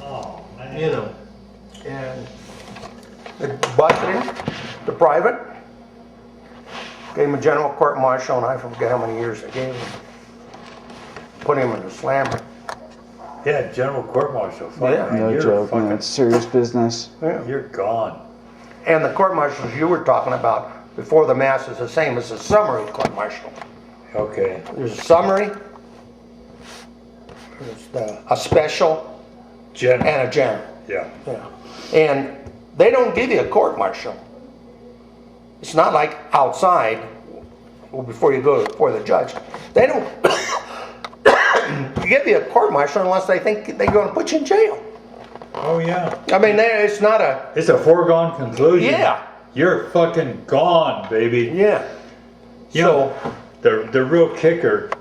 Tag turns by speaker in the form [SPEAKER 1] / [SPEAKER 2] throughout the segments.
[SPEAKER 1] Oh, man.
[SPEAKER 2] You know, and they busted him to private. Gave him a general court martial, and I forget how many years they gave him. Put him in a slammer.
[SPEAKER 1] Yeah, general court martial.
[SPEAKER 2] Yeah.
[SPEAKER 3] No joke, man. It's serious business.
[SPEAKER 2] Yeah.
[SPEAKER 1] You're gone.
[SPEAKER 2] And the court martials you were talking about before the mass is the same as a summary court martial.
[SPEAKER 1] Okay.
[SPEAKER 2] There's a summary, there's a special,
[SPEAKER 1] General.
[SPEAKER 2] and a general.
[SPEAKER 1] Yeah.
[SPEAKER 2] Yeah. And they don't give you a court martial. It's not like outside, or before you go before the judge. They don't give you a court martial unless they think they're going to put you in jail.
[SPEAKER 1] Oh, yeah.
[SPEAKER 2] I mean, it's not a...
[SPEAKER 1] It's a foregone conclusion.
[SPEAKER 2] Yeah.
[SPEAKER 1] You're fucking gone, baby.
[SPEAKER 2] Yeah.
[SPEAKER 1] You know, the real kicker,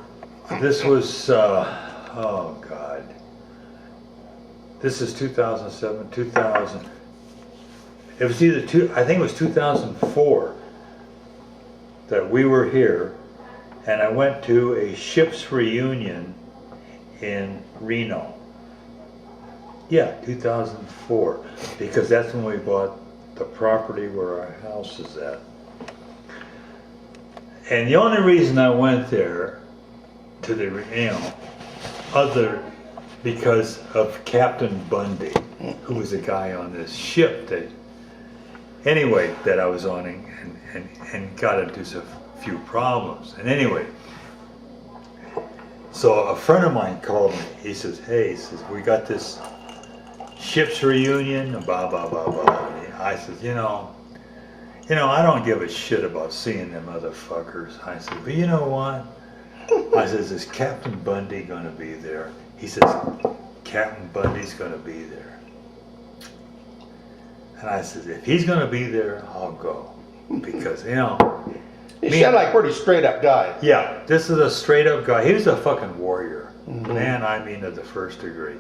[SPEAKER 1] this was, oh, God. This is 2007, 2000. It was I think it was 2004 that we were here, and I went to a ship's reunion in Reno. Yeah, 2004, because that's when we bought the property where our house is at. And the only reason I went there to the, because of Captain Bundy, who was a guy on this ship that I was on and got into a few problems. And anyway, so a friend of mine called me. He says, hey, he says, we got this ship's reunion, blah, blah, blah, blah. And I says, you know, I don't give a shit about seeing them motherfuckers. I said, but you know what? I says, is Captain Bundy gonna be there? He says, Captain Bundy's gonna be there. And I said, if he's gonna be there, I'll go. Because,
[SPEAKER 2] He sounded like a pretty straight up guy.
[SPEAKER 1] Yeah, this is a straight up guy. He was a fucking warrior.
[SPEAKER 2] Mm-hmm.
[SPEAKER 1] Man, I mean of the first degree.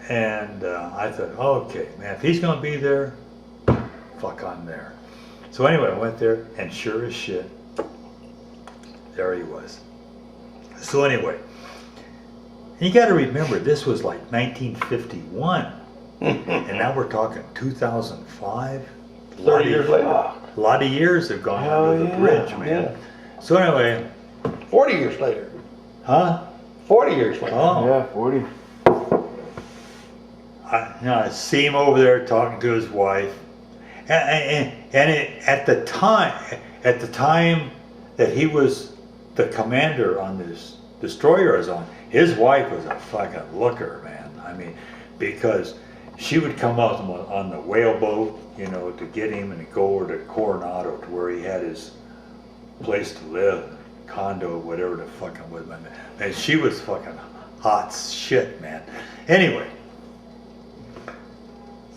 [SPEAKER 1] And I thought, okay, man, if he's gonna be there, fuck, I'm there. So anyway, I went there, and sure as shit, there he was. So anyway, you gotta remember, this was like 1951. And now we're talking 2005.
[SPEAKER 2] 30 years later.
[SPEAKER 1] A lot of years have gone
[SPEAKER 3] Hell
[SPEAKER 1] under the
[SPEAKER 3] yeah,
[SPEAKER 1] bridge, man.
[SPEAKER 2] yeah.
[SPEAKER 1] So anyway,
[SPEAKER 2] 40 years later.
[SPEAKER 1] huh?
[SPEAKER 2] 40 years later.
[SPEAKER 1] Oh,
[SPEAKER 3] Yeah, 40.
[SPEAKER 1] I see him over there talking to his wife, at the time that he was the commander on this destroyer I was on, his wife was a fucking looker, man. I mean, because she would come out on the whaleboat, to get him and go over to Coronado to where he had his place to live, condo, whatever the fucking was. Man, she was fucking hot shit, man. Anyway,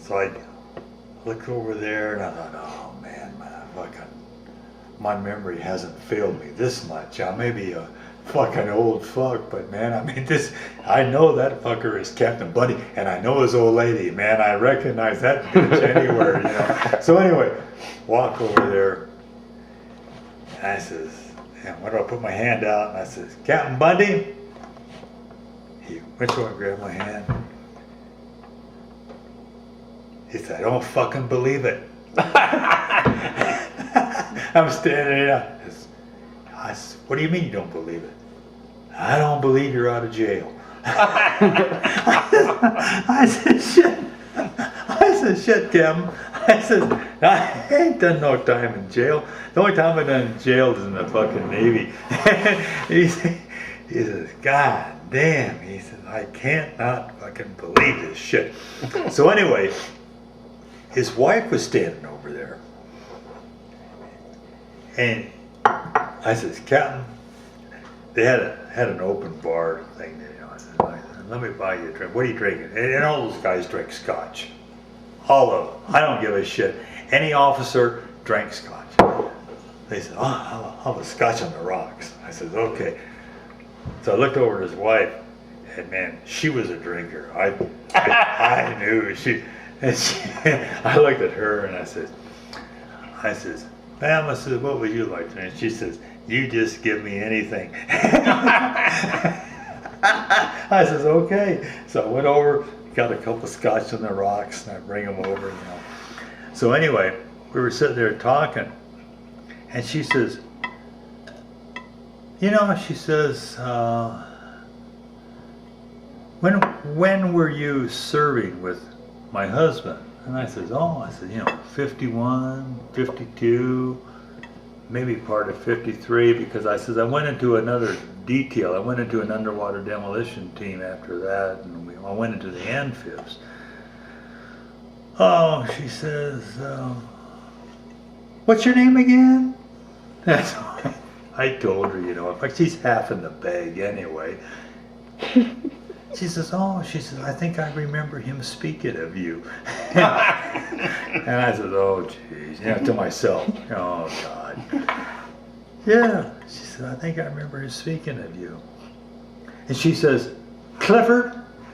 [SPEAKER 1] so I looked over there and I thought, oh man, my memory hasn't failed me this much. I may be a fucking old fuck, but man, I mean I know that fucker is Captain Bundy, and I know his old lady, man. I recognize that bitch anywhere, So anyway, walk over there, and I says, and where do I put my hand out? And I says, Captain Bundy. He went over and grabbed my hand. He said, I don't fucking believe it. I'm standing there. I said, what do you mean you don't believe it? I don't believe you're out of jail. I said, shit. I said, shit, Kim. I said, I ain't done no time in jail. The only time I've done in jail is in the fucking Navy. he says, God damn. He says, I can't not fucking believe this shit. So anyway, his wife was standing over there. And I says, Captain, they had an open bar thing there, I said, let me buy you a drink. What are you drinking? And all those guys drink scotch. All of them. I don't give a shit. Any officer drank scotch. They said, oh, I'll have a scotch on the rocks. I said, okay. So I looked over at his wife, and man, she was a drinker. I knew she. I looked at her and I said, ma'am, I said, what would you like to drink? She says, you just give me anything. I says, okay. So I went over, got a couple scotch on the rocks, and I bring them over, you know. So anyway, we were sitting there talking, and she says, you know, she says, when were you serving with my husband? And I said, you know, 51, 52, maybe part of 53, because I said, I went into another detail. I went into an underwater demolition team after that, and I went into the amphibs. Oh, she says, what's your name again? That's I told her, you know, in fact, she's half in the bag anyway. She says, I think I remember him speaking of you. And I said, oh, geez, you know, to myself, oh, God. Yeah, she said, I think I remember him speaking of you. And she says, Clifford,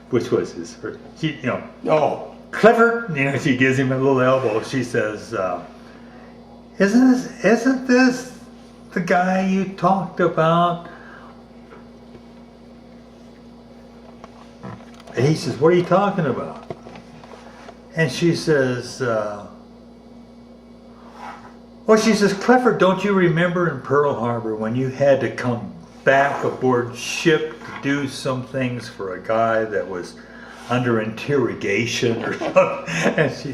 [SPEAKER 1] which was she, you know, oh, Clifford, you know, she gives him a little elbow. She says, isn't this the guy you talked about? And he says, what are you talking about? And she says, she says, Clifford, don't you remember in Pearl Harbor when you had to come back aboard ship to do some things for a guy that was under interrogation or something? And he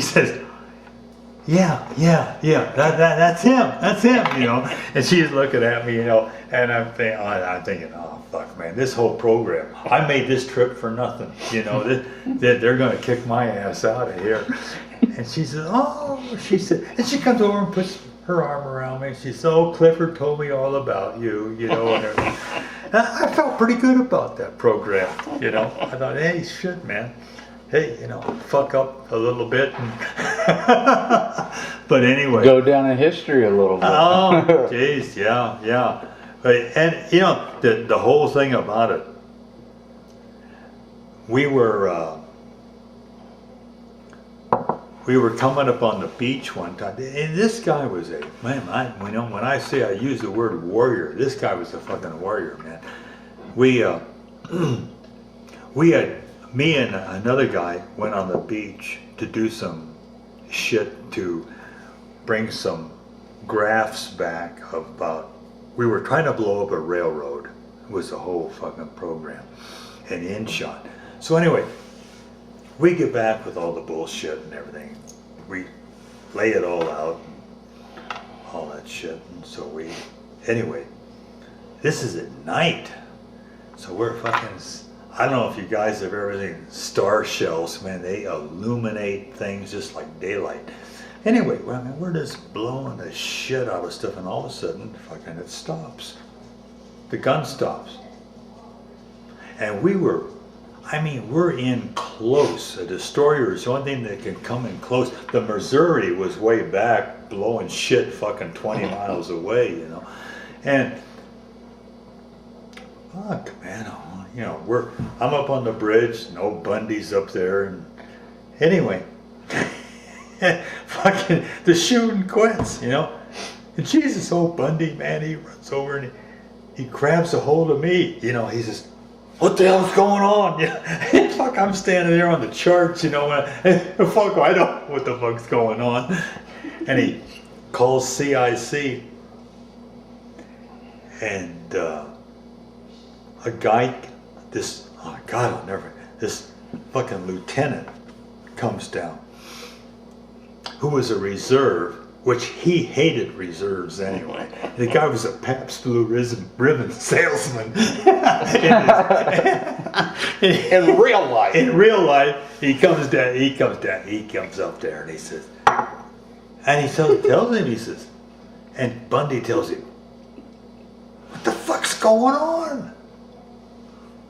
[SPEAKER 1] says, yeah, that's him, you know. And she's looking at me, you know, and I'm thinking, oh, fuck, man, this whole program, I made this trip for nothing, you know. They're going to kick my ass out of here. And she says, and she comes over and puts her arm around me. She says, oh, Clifford told me all about you, you know, and everything. And I felt pretty good about that program, you know. I thought, hey, shit, man. Hey, you know, fuck up a little bit. But anyway.
[SPEAKER 3] Go down in history a little bit.
[SPEAKER 1] Oh, jeez, yeah. And, you know, the whole thing about it, we were coming up on the beach one time, and this guy was when I say I use the word warrior, this guy was a fucking warrior, man. We had, me and another guy went on the beach to do some shit to bring some graphs back about, we were trying to blow up a railroad, was the whole fucking program, and InShot. So anyway, we get back with all the bullshit and everything. We lay it all out, and all that shit, and so anyway, this is at night, so we're fucking, I don't know if you guys have ever seen star shells, man, they illuminate things just like daylight. Anyway, well, I mean, we're just blowing the shit out of stuff, and all of a sudden, fucking it stops. The gun stops. And we're in close. A destroyer is the only thing that can come in close. The Missouri was way back, blowing shit fucking 20 miles away, you know. And, fuck, man, you know, I'm up on the bridge, no Bundy's up there, and anyway, fucking, the shooting quits, you know. And Jesus, old Bundy, man, he runs over and he grabs a hold of me, you know. He says, what the hell's going on? Yeah. Fuck, I'm standing there on the charts, you know, fuck, I don't know what the fuck's going on. And he calls CIC, and a guy, this fucking lieutenant comes down, who was a reserve, which he hated reserves anyway. The guy was a Pabst Blue Ribbon salesman.
[SPEAKER 2] In real life.
[SPEAKER 1] In real life, he comes up there and he says, and he tells him, he says, and Bundy tells him, what the fuck's going on?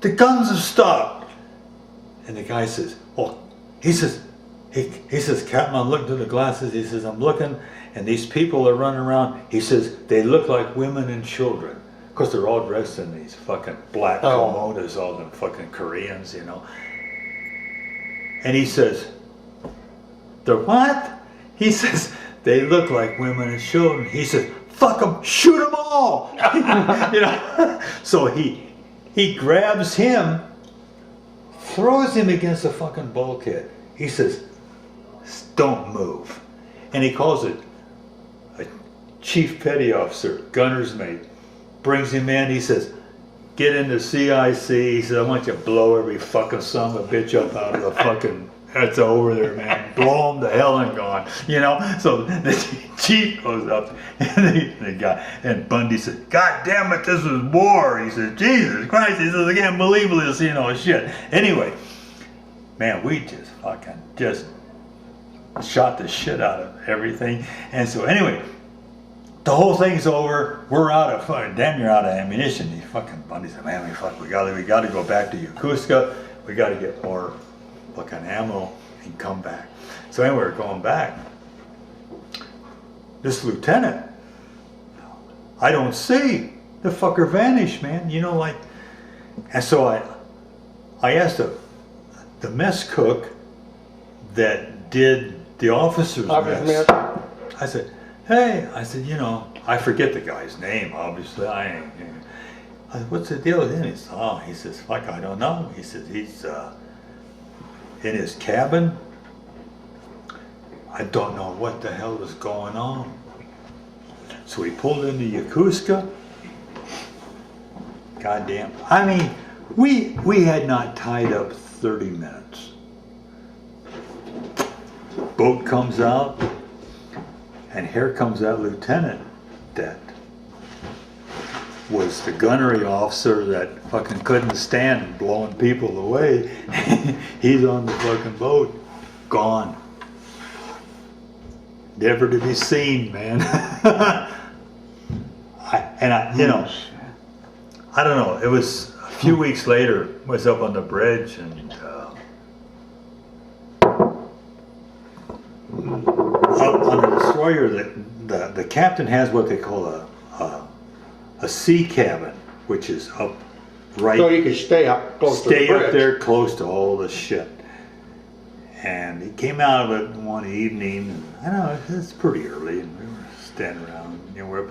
[SPEAKER 1] The guns have stopped. And the guy says, he says, Captain, I'm looking through the glasses. He says, I'm looking, and these people are running around. He says, they look like women and children. Of course, they're all dressed in these fucking black kimonos, all them fucking Koreans, you know. And he says, they're what? He says, they look like women and children. He says, fuck them, shoot them all. You know. So he grabs him, throws him against the fucking bulkhead. He says, don't move. And he calls it a chief petty officer, gunner's mate. Brings him in, he says, get into CIC. He said, I want you to blow every fucking son of a bitch up out of the fucking, that's over there, man. Blow them to hell and gone. You know? So the chief goes up and the guy, and Bundy said, God damn it, this is war. He said, Jesus Christ. He says, I can't believe this, you know, shit. Anyway, man, we just fucking just shot the shit out of everything. And so anyway, the whole thing's over. We're out of fucking, damn near out of ammunition. He fucking Bundy said, man, we gotta go back to Yokosuka. We gotta get more fucking ammo and come back. So anyway, we're going back. This lieutenant, I don't see. The fucker vanished, man. You know, like, and so I asked the mess cook that did the officer's mess. I said, hey, you know, I forget the guy's name, obviously. I said, what's the deal with him? He says, fuck, I don't know. He says, he's in his cabin. I don't know what the hell was going on. So we pulled into Yokosuka. Goddamn. I mean, we had not tied up 30 minutes. Boat comes out, and here comes that lieutenant that was the gunnery officer that fucking couldn't stand blowing people away. He's on the fucking boat, gone. Never to be seen, man. You know, I don't know. It was a few weeks later. I was up on the bridge, and on the destroyer, the captain has what they call a sea cabin, which is up right.
[SPEAKER 2] So you can stay up close to the bridge.
[SPEAKER 1] Stay up there close to all the shit. And he came out of it one evening, and I don't know, it's pretty early, and we were standing around, you know, we're up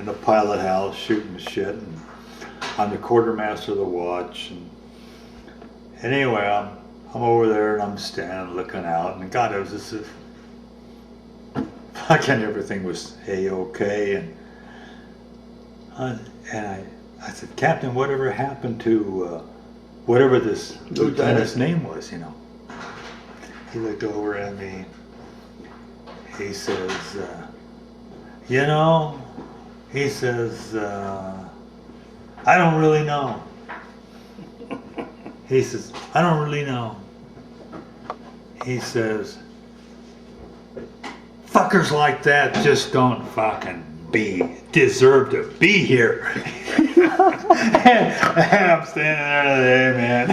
[SPEAKER 1] in the pilot house shooting shit, and I'm the quartermaster of the watch, and anyway, I'm over there, and I'm standing looking out, and God, it was just fucking everything was A-okay, and I said, Captain, whatever happened to whatever this lieutenant's name was, you know? He looked over at me. He says, you know, he says, I don't really know. He says, I don't really know. He says, fuckers like that just don't fucking deserve to be here. And I'm standing there, man.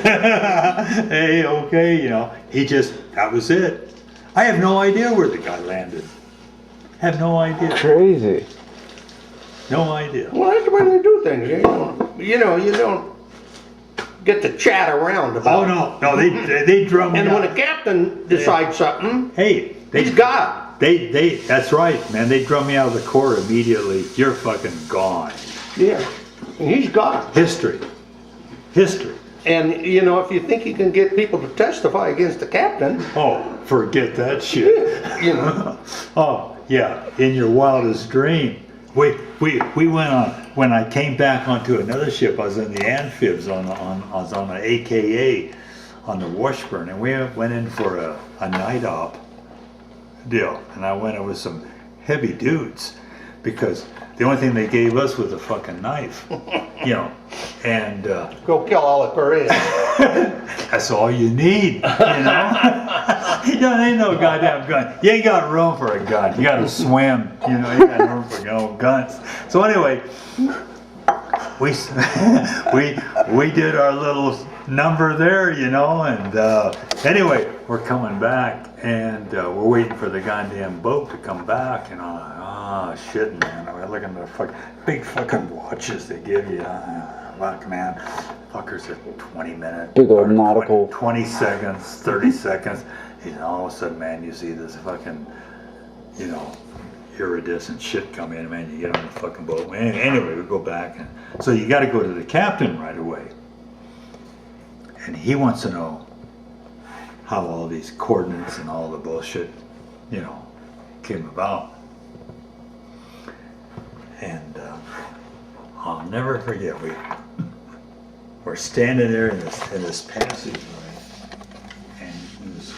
[SPEAKER 1] Hey, okay, you know, that was it. I have no idea where the guy landed. Have no idea.
[SPEAKER 3] Crazy.
[SPEAKER 1] No idea.
[SPEAKER 2] Well, that's the way they do things. You don't get to chat around about.
[SPEAKER 1] Oh no, they drum me
[SPEAKER 2] And
[SPEAKER 1] out.
[SPEAKER 2] when a captain decides something,
[SPEAKER 1] Hey,
[SPEAKER 2] he's got
[SPEAKER 1] that's right, man. They drum me out of the Corps immediately. You're fucking gone.
[SPEAKER 2] it. Yeah, and he's got it.
[SPEAKER 1] History.
[SPEAKER 2] And you know, if you think you can get people to testify against the captain,
[SPEAKER 1] Oh, forget that shit.
[SPEAKER 2] you know,
[SPEAKER 1] Oh, yeah, in your wildest dream. We went on, when I came back onto another ship, I was in the amphibs I was on an AKA on the Washburn, and we went in for a night op deal, and I went in with some heavy dudes, because the only thing they gave us was a fucking knife, you know, and
[SPEAKER 2] go kill all the Koreans.
[SPEAKER 1] that's all you need, you know. You ain't no goddamn gun. You ain't got room for a gun. You gotta swim, you know. You got room for guns. So anyway, we did our little number there, you know, and anyway, we're coming back, and we're waiting for the goddamn boat to come back, and I'm like, oh shit, man. I'm looking at the big fucking watches they give you. Fuck, man. Fuckers at 20 minutes.
[SPEAKER 3] Big old nautical.
[SPEAKER 1] 20 seconds, 30 seconds. And all of a sudden, man, you see this fucking, you know, iridescent shit come in, man. You get on the fucking boat. Anyway, we go back. And so you got to go to the captain right away. And he wants to know how all these coordinates and all the bullshit, you know, came about. And I'll never forget, we're standing there in this passageway, and it was